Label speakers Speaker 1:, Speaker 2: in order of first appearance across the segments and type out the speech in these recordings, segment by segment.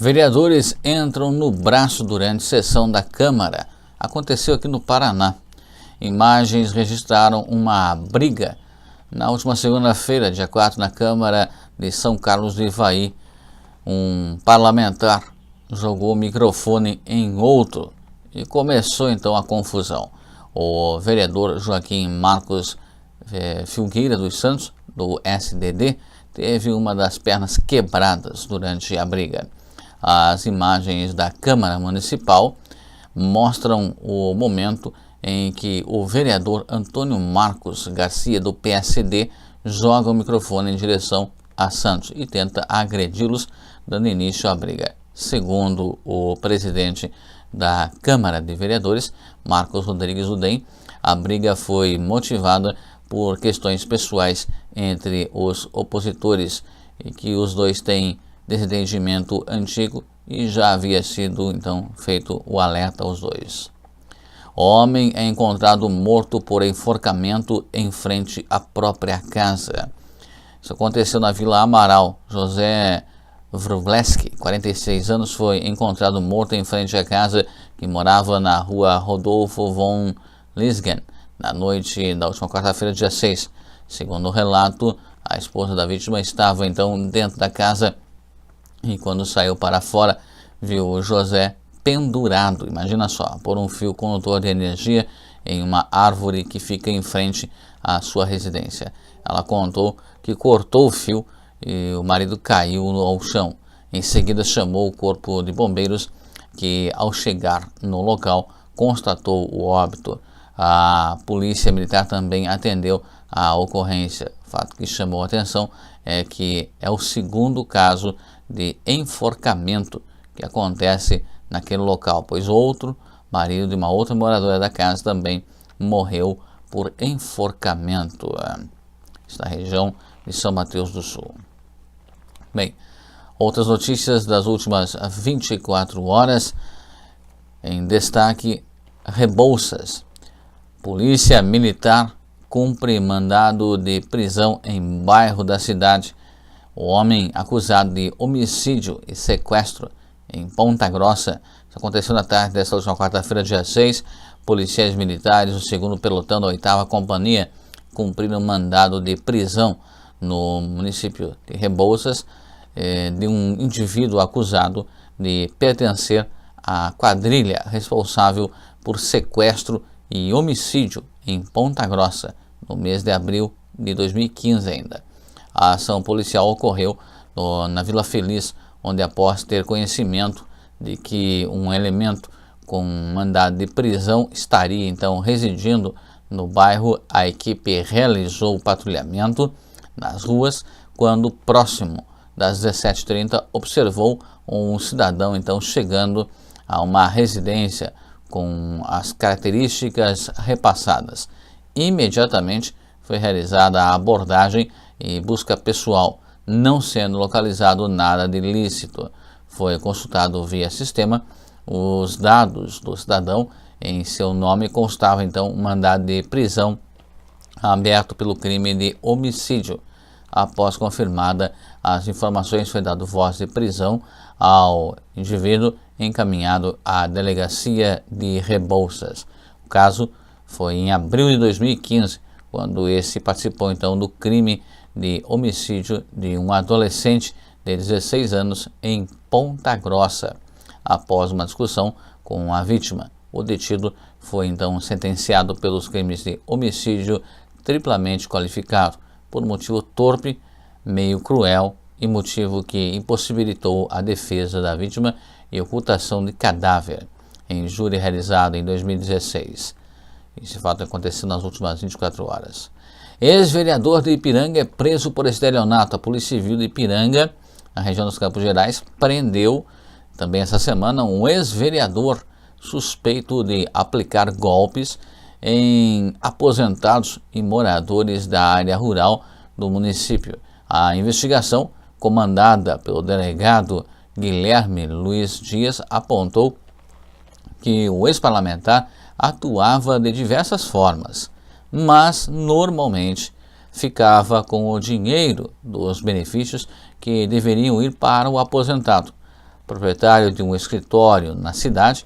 Speaker 1: Vereadores entram no braço durante sessão da Câmara. Aconteceu aqui no Paraná. Imagens registraram uma briga na última segunda-feira, dia 4, na Câmara de São Carlos do Ivaí. Um parlamentar jogou o microfone em outro e começou então a confusão. O vereador Joaquim Marcos Filgueira dos Santos, do SDD, teve uma das pernas quebradas durante a briga. As imagens da Câmara Municipal mostram o momento em que o vereador Antônio Marcos Garcia, do PSD, joga o microfone em direção a Santos e tenta agredi-los, dando início à briga. Segundo o presidente da Câmara de Vereadores, Marcos Rodrigues Udem, a briga foi motivada por questões pessoais entre os opositores e que os dois têm desentendimento antigo e já havia sido então feito o alerta aos dois. O homem é encontrado morto por enforcamento em frente à própria casa. Isso aconteceu na Vila Amaral. José Wrubleski, 46 anos, foi encontrado morto em frente à casa que morava na rua Rodolfo von Lisgen, na noite da última quarta-feira, dia 6. Segundo o relato, a esposa da vítima estava então dentro da casa e quando saiu para fora, viu o José pendurado, imagina só, por um fio condutor de energia em uma árvore que fica em frente à sua residência. Ela contou que cortou o fio e o marido caiu ao chão. Em seguida chamou o corpo de bombeiros que, ao chegar no local, constatou o óbito. A polícia militar também atendeu a ocorrência. O fato que chamou a atenção é que é o segundo caso de enforcamento que acontece naquele local, pois outro marido de uma outra moradora da casa também morreu por enforcamento. Isso na região de São Mateus do Sul. Bem, outras notícias das últimas 24 horas, em destaque, Rebouças. Polícia Militar cumpre mandado de prisão em bairro da cidade. O homem acusado de homicídio e sequestro em Ponta Grossa. Isso aconteceu na tarde desta última quarta-feira, dia 6. Policiais militares do 2º Pelotão da 8ª Companhia cumpriram mandado de prisão no município de Rebouças de um indivíduo acusado de pertencer à quadrilha responsável por sequestro e homicídio em Ponta Grossa, no mês de abril de 2015 ainda. A ação policial ocorreu na Vila Feliz, onde após ter conhecimento de que um elemento com mandado de prisão estaria então residindo no bairro, a equipe realizou o patrulhamento nas ruas quando, próximo das 17h30, observou um cidadão então chegando a uma residência com as características repassadas. Imediatamente foi realizada a abordagem e busca pessoal, não sendo localizado nada de ilícito. Foi consultado via sistema os dados do cidadão. Em seu nome constava então um mandado de prisão aberto pelo crime de homicídio. Após confirmada as informações, foi dado voz de prisão ao indivíduo, encaminhado à delegacia de Rebouças. O caso foi em abril de 2015, quando esse participou então do crime de homicídio de um adolescente de 16 anos em Ponta Grossa. Após uma discussão com a vítima, o detido foi então sentenciado pelos crimes de homicídio triplamente qualificado, por motivo torpe, meio cruel e motivo que impossibilitou a defesa da vítima e ocultação de cadáver, em júri realizado em 2016. Esse fato aconteceu nas últimas 24 horas. Ex-vereador de Ipiranga é preso por estelionato. A Polícia Civil de Ipiranga, na região dos Campos Gerais, prendeu também essa semana um ex-vereador suspeito de aplicar golpes em aposentados e moradores da área rural do município. A investigação, comandada pelo delegado Guilherme Luiz Dias, apontou que o ex-parlamentar atuava de diversas formas, mas normalmente ficava com o dinheiro dos benefícios que deveriam ir para o aposentado. proprietário de um escritório na cidade,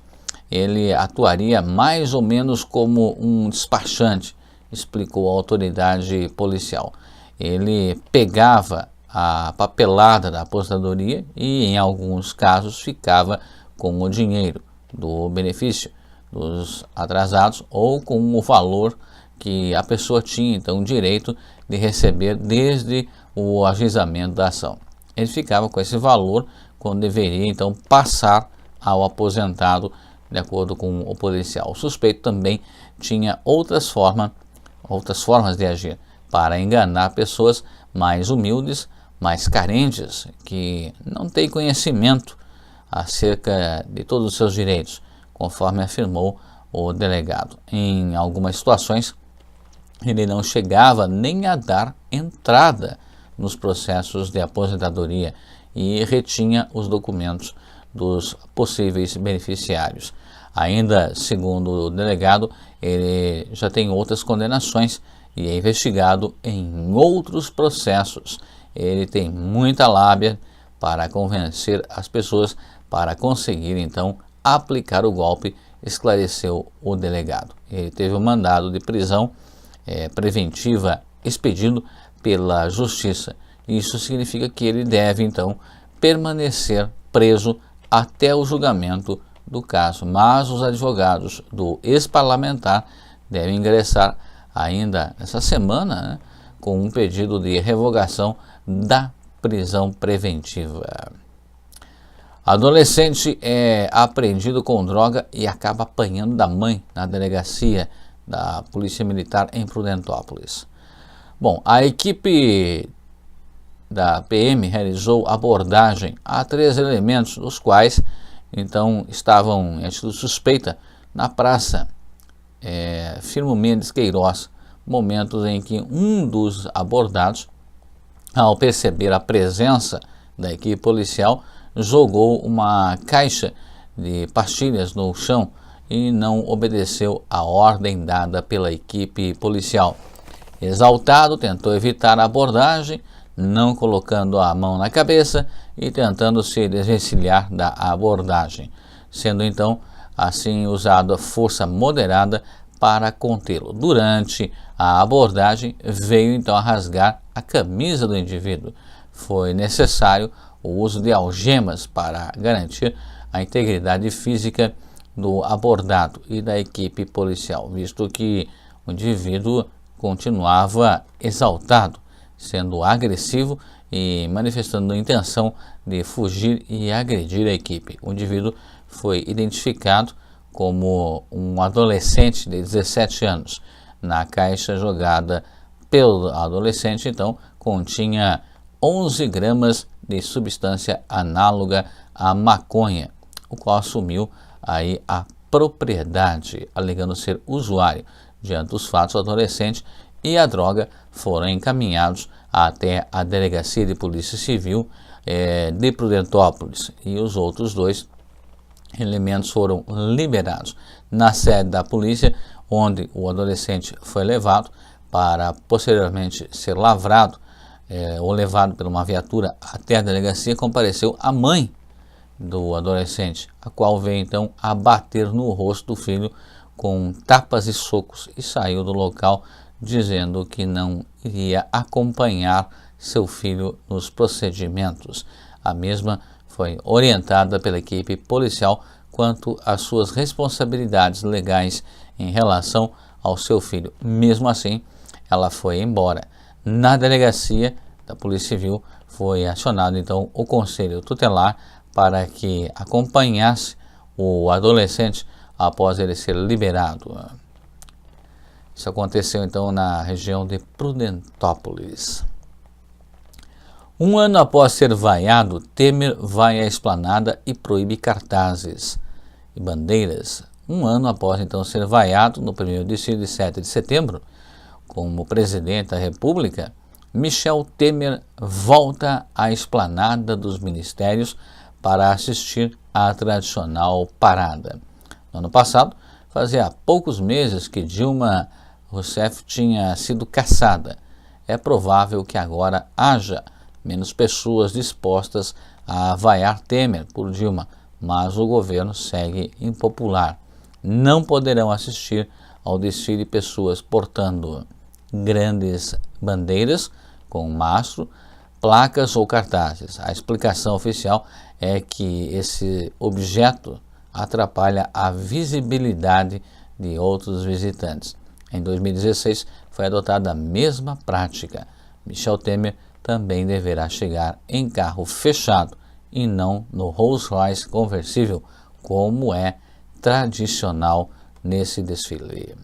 Speaker 1: ele atuaria mais ou menos como um despachante, explicou a autoridade policial. Ele pegava a papelada da aposentadoria e, em alguns casos, ficava com o dinheiro do benefício dos atrasados ou com o valor que a pessoa tinha, então, direito de receber desde o ajuizamento da ação. Ele ficava com esse valor quando deveria, então, passar ao aposentado, de acordo com o policial. O suspeito também tinha outras formas de agir para enganar pessoas mais humildes, mais carentes, que não têm conhecimento acerca de todos os seus direitos, conforme afirmou o delegado. Em algumas situações, ele não chegava nem a dar entrada nos processos de aposentadoria e retinha os documentos dos possíveis beneficiários. Ainda segundo o delegado, ele já tem outras condenações e é investigado em outros processos. Ele tem muita lábia para convencer as pessoas para conseguir então aplicar o golpe, esclareceu o delegado. Ele teve um mandado de prisão preventiva expedido pela Justiça. Isso significa que ele deve então permanecer preso até o julgamento do caso, mas os advogados do ex-parlamentar devem ingressar ainda essa semana, né, com um pedido de revogação da prisão preventiva. Adolescente é apreendido com droga e acaba apanhando da mãe na delegacia da Polícia Militar em Prudentópolis. Bom, a equipe da PM realizou abordagem a 3 elementos, os quais então estavam em atitude suspeita na praça Firmo Mendes Queiroz, momentos em que um dos abordados, ao perceber a presença da equipe policial, jogou uma caixa de pastilhas no chão e não obedeceu a ordem dada pela equipe policial. Exaltado, tentou evitar a abordagem, não colocando a mão na cabeça e tentando se desvencilhar da abordagem, sendo então assim usada força moderada para contê-lo. Durante a abordagem, veio então a rasgar a camisa do indivíduo. Foi necessário o uso de algemas para garantir a integridade física do abordado e da equipe policial, visto que o indivíduo continuava exaltado, sendo agressivo e manifestando a intenção de fugir e agredir a equipe. O indivíduo foi identificado como um adolescente de 17 anos. Na caixa jogada pelo adolescente, então, continha 11 gramas de substância análoga à maconha, o qual assumiu aí a propriedade, alegando ser usuário. Diante dos fatos, o adolescente e a droga foram encaminhados até a Delegacia de Polícia Civil de Prudentópolis e os outros 2 elementos foram liberados na sede da polícia, onde o adolescente foi levado para posteriormente ser lavrado ou levado por uma viatura até a delegacia. Compareceu a mãe do adolescente, a qual veio então a bater no rosto do filho com tapas e socos e saiu do local dizendo que não iria acompanhar seu filho nos procedimentos. A mesma foi orientada pela equipe policial quanto às suas responsabilidades legais em relação ao seu filho. Mesmo assim, ela foi embora. Na delegacia da Polícia Civil foi acionado então o Conselho Tutelar para que acompanhasse o adolescente após ele ser liberado. Isso aconteceu então na região de Prudentópolis. Um ano após ser vaiado, Temer vai à esplanada e proíbe cartazes e bandeiras. Um ano após então ser vaiado no primeiro desfile de 7 de setembro, como presidente da República, Michel Temer volta à esplanada dos ministérios para assistir à tradicional parada. No ano passado, fazia poucos meses que Dilma Rousseff tinha sido cassada. É provável que agora haja menos pessoas dispostas a vaiar Temer por Dilma, mas o governo segue impopular. Não poderão assistir ao desfile pessoas portando grandes bandeiras com mastro, placas ou cartazes. A explicação oficial é que esse objeto atrapalha a visibilidade de outros visitantes. Em 2016 foi adotada a mesma prática. Michel Temer também deverá chegar em carro fechado e não no Rolls-Royce conversível, como é tradicional nesse desfile.